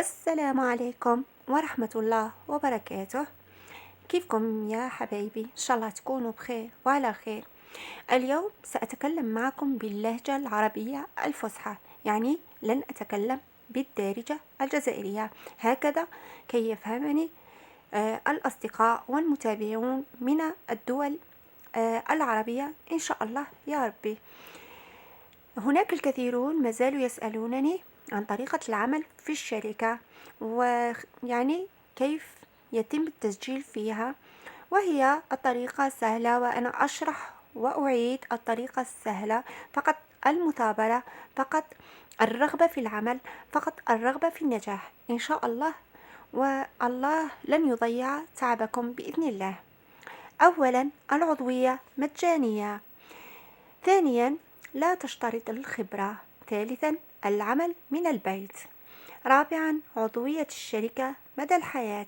السلام عليكم ورحمة الله وبركاته. كيفكم يا حبايبي؟ إن شاء الله تكونوا بخير وعلى خير. اليوم سأتكلم معكم باللهجة العربية الفصحى، يعني لن أتكلم بالدارجة الجزائرية، هكذا كي يفهمني الأصدقاء والمتابعون من الدول العربية إن شاء الله يا ربي. هناك الكثيرون ما زالوا يسألونني عن طريقة العمل في الشركة، ويعني كيف يتم التسجيل فيها، وهي الطريقة سهلة، وأنا أشرح وأعيد الطريقة السهلة. فقط المثابرة، فقط الرغبة في العمل، فقط الرغبة في النجاح إن شاء الله، والله لن يضيع تعبكم بإذن الله. أولا، العضوية مجانية. ثانيا، لا تشترط الخبرة. ثالثا، العمل من البيت. رابعا، عضوية الشركة مدى الحياة.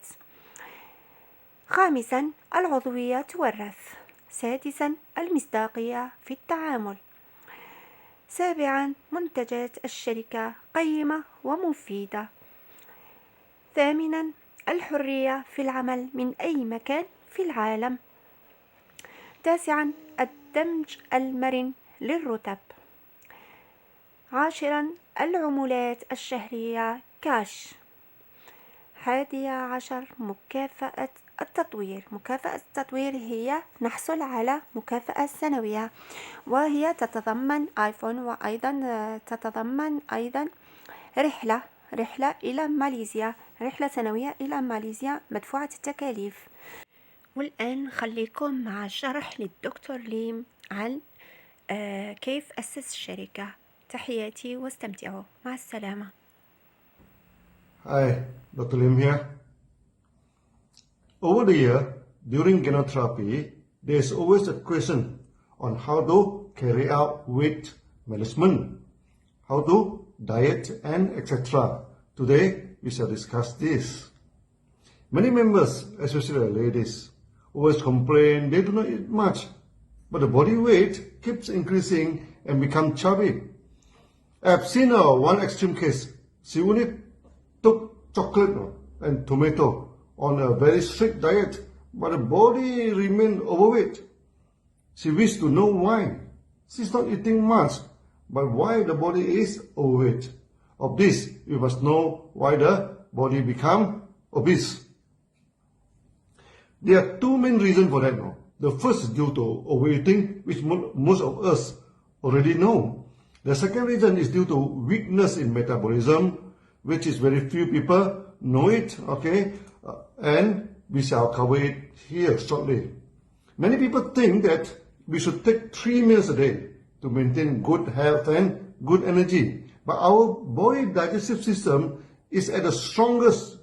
خامسا، العضوية تورث. سادسا، المصداقية في التعامل. سابعا، منتجات الشركة قيمة ومفيدة. ثامنا، الحرية في العمل من أي مكان في العالم. تاسعا، الدمج المرن للرتب. عاشرا، العمولات الشهرية كاش. 11، مكافأة التطوير. مكافأة التطوير هي نحصل على مكافأة سنوية، وهي تتضمن آيفون، وأيضا تتضمن أيضا رحلة إلى ماليزيا، رحلة سنوية إلى ماليزيا مدفوعة التكاليف. والآن خليكم مع شرح للدكتور ليم عن كيف أسس الشركة. تحياتي واستمتعوا، مع السلامة. Hi, Dr. Lim here. Over the year, during chemotherapy, there's always a question on how to carry out weight management, how to diet, and etc. Today, we shall discuss this. Many members, especially ladies, always complain they do not eat much, but the body weight keeps increasing and become chubby. I've seen one extreme case. She only took chocolate and tomato on a very strict diet, but the body remained overweight. She wished to know why. She's not eating much, but why the body is overweight. Of this, we must know why the body become obese. There are two main reasons for that. The first is due to overeating, which most of us already know. The second reason is due to weakness in metabolism, which is very few people know it, okay? And we shall cover it here shortly. Many people think that we should take 3 meals a day to maintain good health and good energy. But our body digestive system is at the strongest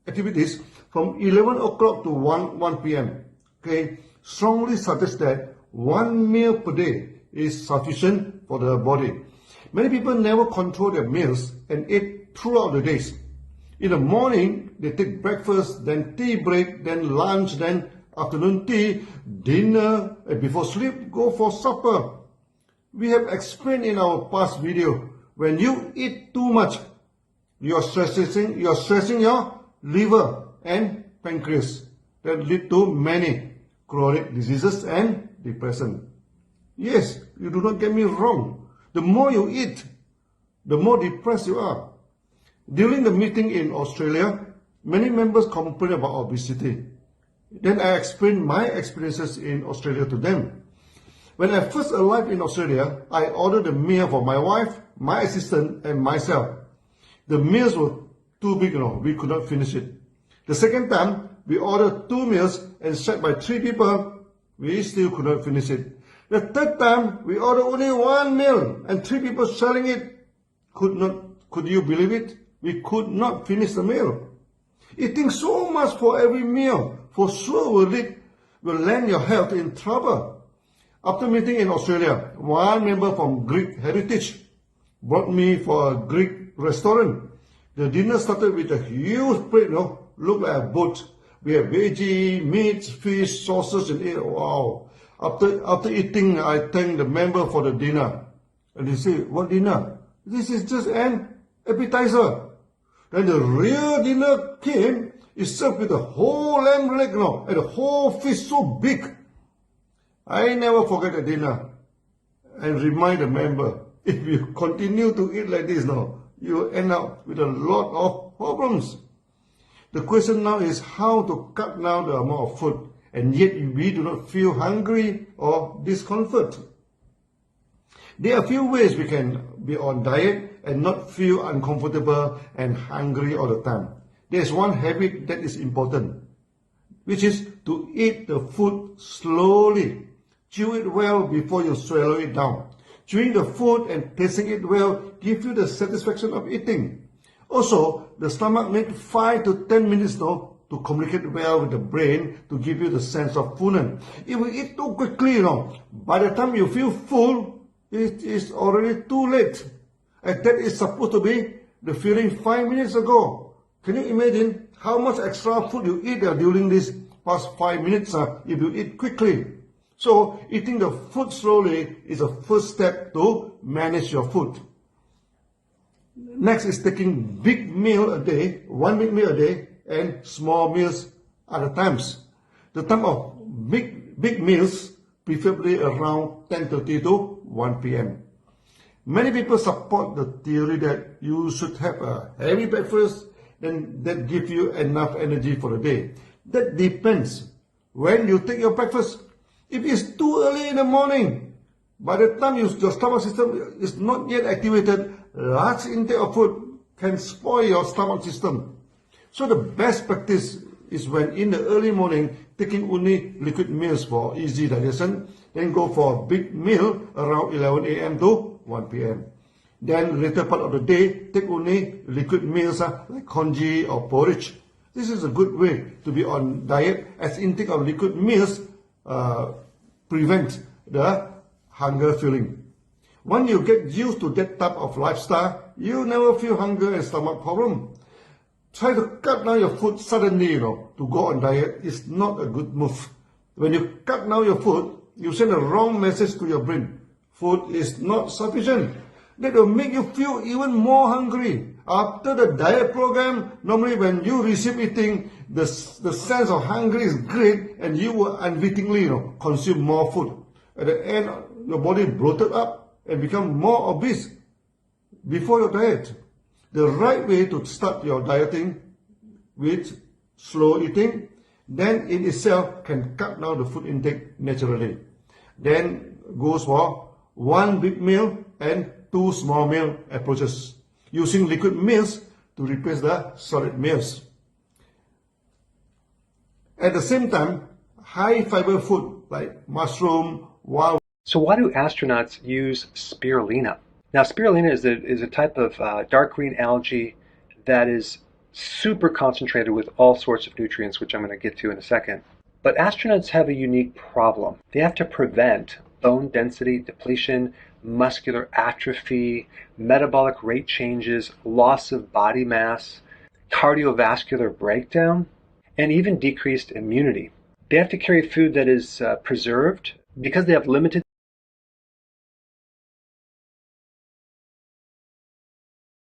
activities from 11 o'clock to 1 p.m. Okay? Strongly suggest that 1 meal per day is sufficient for the body. Many people never control their meals and eat throughout the days. In the morning, they take breakfast, then tea break, then lunch, then afternoon tea, dinner, and before sleep, go for supper. We have explained in our past video, when you eat too much, you are stressing your liver and pancreas. That lead to many chronic diseases and depression. Yes, you do not get me wrong. The more you eat, the more depressed you are. During the meeting in Australia, many members complain about obesity. Then I explained my experiences in Australia to them. When I first arrived in Australia, I ordered a meal for my wife, my assistant, and myself. The meals were too big, we could not finish it. The second time, we ordered 2 meals and shared by 3 people. We still could not finish it. The third time, we ordered only 1 meal and 3 people sharing it. Could you believe it? We could not finish the meal. Eating so much for every meal for sure will land your health in trouble. After meeting in Australia, one member from Greek heritage brought me for a Greek restaurant. The dinner started with a huge plate, looked like a boat. We have veggie, meat, fish, sausages, and it. Wow. After eating, I thanked the member for the dinner. And he said, "What dinner? This is just an appetizer." When the real dinner came, it's served with a whole lamb leg, and a whole fish so big. I never forget the dinner and remind the member, if you continue to eat like this you end up with a lot of problems. The question now is how to cut down the amount of food and yet we do not feel hungry or discomfort. There are a few ways we can be on diet and not feel uncomfortable and hungry all the time. There's one habit that is important, which is to eat the food slowly. Chew it well before you swallow it down. Chewing the food and tasting it well gives you the satisfaction of eating. Also, the stomach needs 5 to 10 minutes to communicate well with the brain to give you the sense of fullness. If we eat too quickly, by the time you feel full, it is already too late. And that is supposed to be the feeling 5 minutes ago. Can you imagine how much extra food you eat during this past 5 minutes if you eat quickly? So, eating the food slowly is a first step to manage your food. Next is taking big meal a day, one big meal a day, and small meals other times. The time of big meals, preferably around 10:30 to 1 p.m. Many people support the theory that you should have a heavy breakfast and that gives you enough energy for the day. That depends. When you take your breakfast, if it's too early in the morning, by the time your stomach system is not yet activated, large intake of food can spoil your stomach system. So the best practice is when in the early morning, taking only liquid meals for easy digestion, then go for a big meal around 11 a.m. to 1 p.m. Then later part of the day, take only liquid meals like congee or porridge. This is a good way to be on diet, as intake of liquid meals prevent the hunger feeling. When you get used to that type of lifestyle, you never feel hunger and stomach problem. Try to cut down your food suddenly, to go on diet is not a good move. When you cut down your food, you send a wrong message to your brain. Food is not sufficient. That will make you feel even more hungry. After the diet program, normally when you receive eating, the sense of hunger is great and you will unwittingly consume more food. At the end, your body bloated up and become more obese before your diet. The right way to start your dieting with slow eating, then in itself can cut down the food intake naturally. Then goes for one big meal and two small meal approaches, using liquid meals to replace the solid meals. At the same time, high fiber food like mushroom, wild. So why do astronauts use spirulina? Now, spirulina is a type of dark green algae that is super concentrated with all sorts of nutrients, which I'm going to get to in a second. But astronauts have a unique problem. They have to prevent bone density depletion, muscular atrophy, metabolic rate changes, loss of body mass, cardiovascular breakdown, and even decreased immunity. They have to carry food that is preserved. Because they have limited